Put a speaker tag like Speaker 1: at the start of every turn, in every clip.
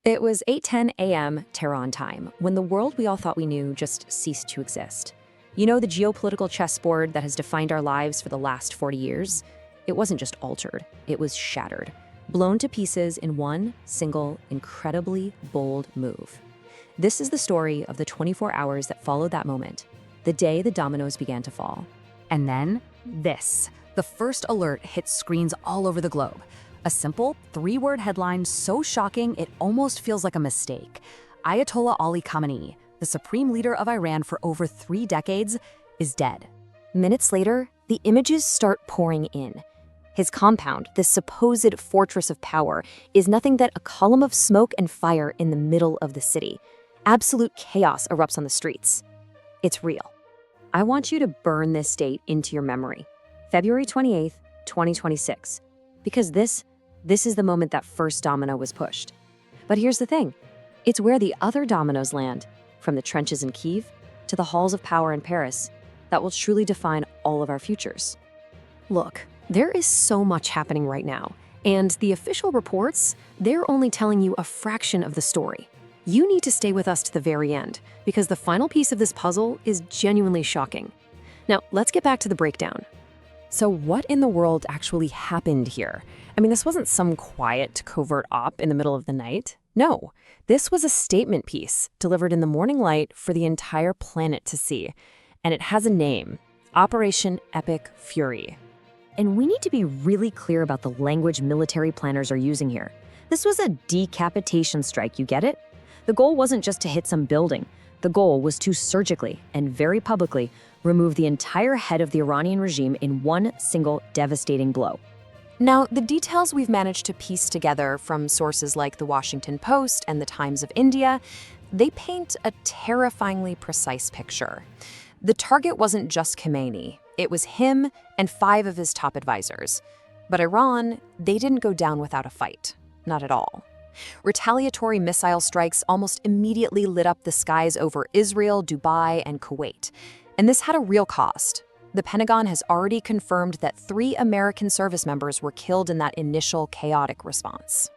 Speaker 1: It was 8:10 a.m. Tehran time, when the world we all thought we knew just ceased to exist. You know, the geopolitical chessboard that has defined our lives for the last 40 years? It wasn't just altered, it was shattered, blown to pieces in one single, incredibly bold move. This is the story of the 24 hours that followed that moment, the day the dominoes began to fall. And then, this. The first alert hit screens all over the globe. A simple, three-word headline so shocking it almost feels like a mistake. Ayatollah Ali Khamenei, the supreme leader of Iran for over 3 decades, is dead. Minutes later, the images start pouring in. His compound, this supposed fortress of power, is nothing but a column of smoke and fire in the middle of the city. Absolute chaos erupts on the streets. It's real. I want you to burn this date into your memory. February 28th, 2026. Because this is the moment that first domino was pushed. But here's the thing. It's where the other dominoes land, from the trenches in Kyiv to the halls of power in Paris, that will truly define all of our futures. Look, there is so much happening right now, and the official reports, they're only telling you a fraction of the story. You need to stay with us to the very end, because the final piece of this puzzle is genuinely shocking. Now, let's get back to the breakdown. So what in the world actually happened here? I mean, this wasn't some quiet, covert op in the middle of the night. No, this was a statement piece delivered in the morning light for the entire planet to see. And it has a name, Operation Epic Fury. And we need to be really clear about the language military planners are using here. This was a decapitation strike, you get it? The goal wasn't just to hit some building. The goal was to surgically and very publicly remove the entire head of the Iranian regime in one single devastating blow. Now, the details we've managed to piece together from sources like the Washington Post and the Times of India, they paint a terrifyingly precise picture. The target wasn't just Khamenei, it was him and 5 of his top advisors. But Iran, they didn't go down without a fight. Not at all. Retaliatory missile strikes almost immediately lit up the skies over Israel, Dubai, and Kuwait. And this had a real cost. The Pentagon has already confirmed that 3 American service members were killed in that initial chaotic response.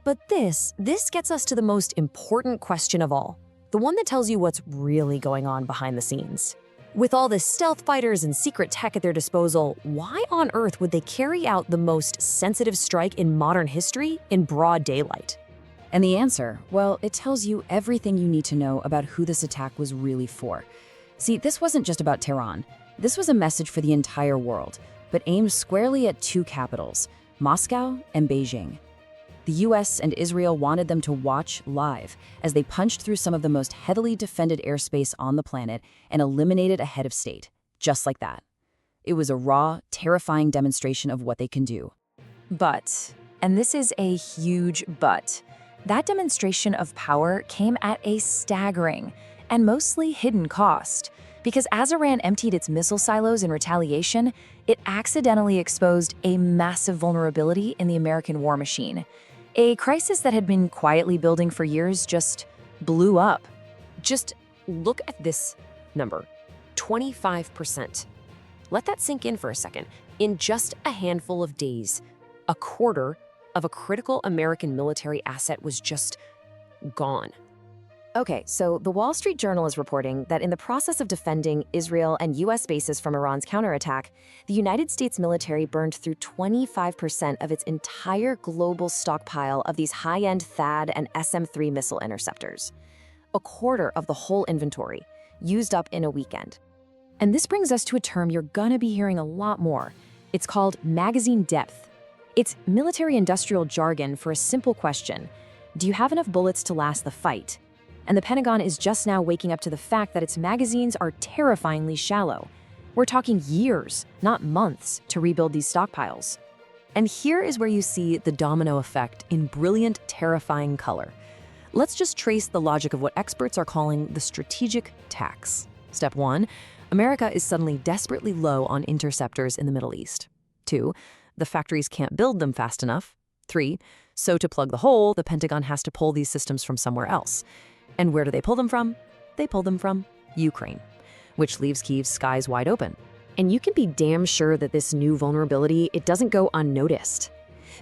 Speaker 1: But this gets us to the most important question of all, the one that tells you what's really going on behind the scenes. With all the stealth fighters and secret tech at their disposal, why on earth would they carry out the most sensitive strike in modern history in broad daylight? And the answer, well, it tells you everything you need to know about who this attack was really for. See, this wasn't just about Tehran. This was a message for the entire world, but aimed squarely at 2 capitals, Moscow and Beijing. The US and Israel wanted them to watch live as they punched through some of the most heavily defended airspace on the planet and eliminated a head of state, just like that. It was a raw, terrifying demonstration of what they can do. But, and this is a huge but, that demonstration of power came at a staggering and mostly hidden cost. Because as Iran emptied its missile silos in retaliation, it accidentally exposed a massive vulnerability in the American war machine. A crisis that had been quietly building for years just blew up. Just look at this number, 25%. Let that sink in for a second. In just a handful of days, a quarter of a critical American military asset was just gone. Okay, so the Wall Street Journal is reporting that in the process of defending Israel and US bases from Iran's counterattack, the United States military burned through 25% of its entire global stockpile of these high-end THAAD and SM-3 missile interceptors. A quarter of the whole inventory, used up in a weekend. And this brings us to a term you're gonna be hearing a lot more. It's called magazine depth. It's military-industrial jargon for a simple question. Do you have enough bullets to last the fight? And the Pentagon is just now waking up to the fact that its magazines are terrifyingly shallow. We're talking years, not months, to rebuild these stockpiles. And here is where you see the domino effect in brilliant, terrifying color. Let's just trace the logic of what experts are calling the strategic tax. Step 1, America is suddenly desperately low on interceptors in the Middle East. 2, the factories can't build them fast enough. 3, so to plug the hole, the Pentagon has to pull these systems from somewhere else. And where do they pull them from? They pull them from Ukraine, which leaves Kyiv's skies wide open. And you can be damn sure that this new vulnerability, it doesn't go unnoticed.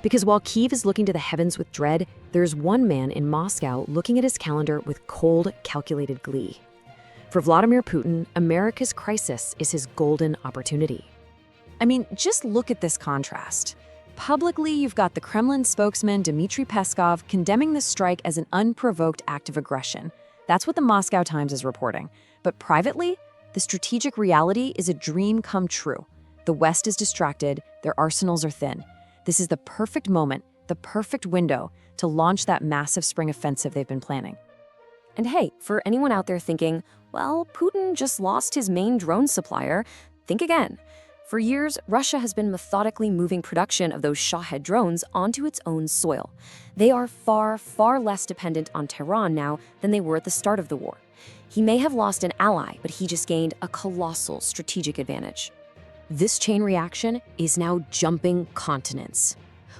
Speaker 1: Because while Kyiv is looking to the heavens with dread, there's one man in Moscow looking at his calendar with cold, calculated glee. For Vladimir Putin, America's crisis is his golden opportunity. I mean, just look at this contrast. Publicly, you've got the Kremlin spokesman Dmitry Peskov condemning the strike as an unprovoked act of aggression. That's what the Moscow Times is reporting. But privately, the strategic reality is a dream come true. The West is distracted, their arsenals are thin. This is the perfect moment, the perfect window to launch that massive spring offensive they've been planning. And hey, for anyone out there thinking, well, Putin just lost his main drone supplier, think again. For years, Russia has been methodically moving production of those Shahed drones onto its own soil. They are far, far less dependent on Tehran now than they were at the start of the war. He may have lost an ally, but he just gained a colossal strategic advantage. This chain reaction is now jumping continents.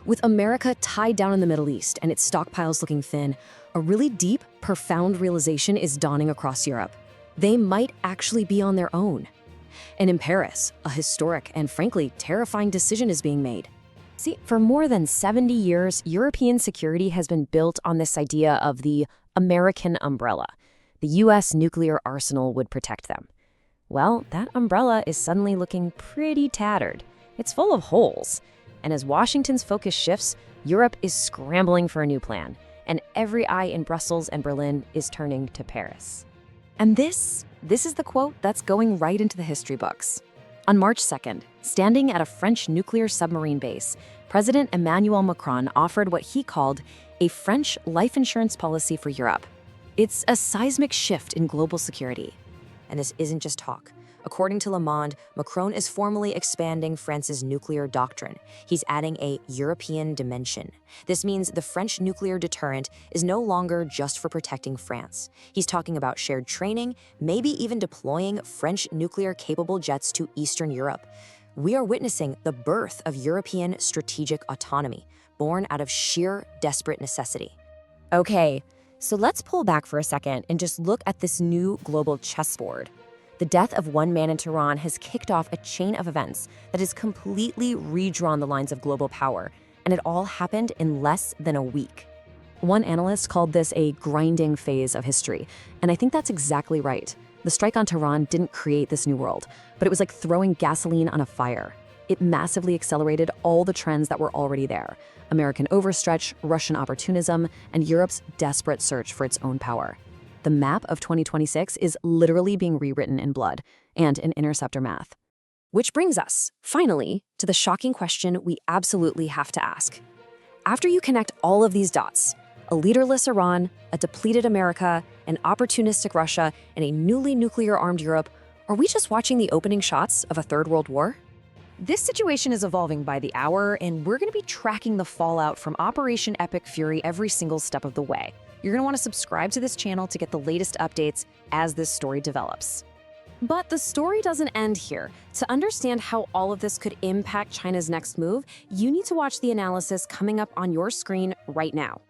Speaker 1: With America tied down in the Middle East and its stockpiles looking thin, a really deep, profound realization is dawning across Europe. They might actually be on their own. And in Paris, a historic and frankly terrifying decision is being made. See, for more than 70 years, European security has been built on this idea of the American umbrella. The US nuclear arsenal would protect them. Well, that umbrella is suddenly looking pretty tattered. It's full of holes. And as Washington's focus shifts, Europe is scrambling for a new plan. And every eye in Brussels and Berlin is turning to Paris. And this is the quote that's going right into the history books. On March 2nd, standing at a French nuclear submarine base, President Emmanuel Macron offered what he called a French life insurance policy for Europe. It's a seismic shift in global security. And this isn't just talk. According to Le Monde, Macron is formally expanding France's nuclear doctrine. He's adding a European dimension. This means the French nuclear deterrent is no longer just for protecting France. He's talking about shared training, maybe even deploying French nuclear-capable jets to Eastern Europe. We are witnessing the birth of European strategic autonomy, born out of sheer, desperate necessity. Okay, so let's pull back for a second and just look at this new global chessboard. The death of one man in Tehran has kicked off a chain of events that has completely redrawn the lines of global power, and it all happened in less than a week. One analyst called this a grinding phase of history, and I think that's exactly right. The strike on Tehran didn't create this new world, but it was like throwing gasoline on a fire. It massively accelerated all the trends that were already there: American overstretch, Russian opportunism, and Europe's desperate search for its own power. The map of 2026 is literally being rewritten in blood and in interceptor math. Which brings us, finally, to the shocking question we absolutely have to ask. After you connect all of these dots, a leaderless Iran, a depleted America, an opportunistic Russia, and a newly nuclear-armed Europe, are we just watching the opening shots of a third world war? This situation is evolving by the hour, and we're going to be tracking the fallout from Operation Epic Fury every single step of the way. You're going to want to subscribe to this channel to get the latest updates as this story develops. But the story doesn't end here. To understand how all of this could impact China's next move, you need to watch the analysis coming up on your screen right now.